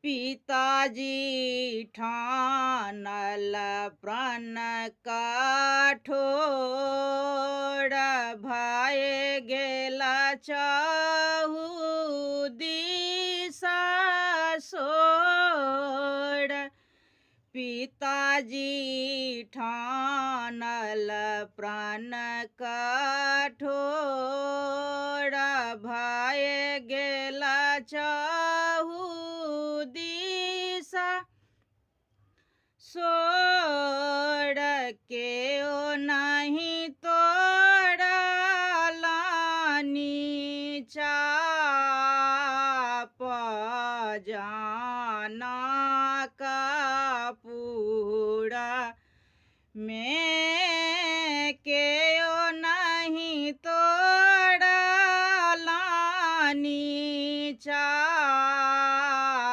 पिताजी ठानल प्रण कठोर, भय गेला चाहु दिशा सोर। पिताजी ठानल प्रण कठोर, भय गेला चाहु दिशा सोर। के ओ नहीं तोड़लानी चाप, जाना कपूरा में। के ओ नहीं तोड़लानी चाप,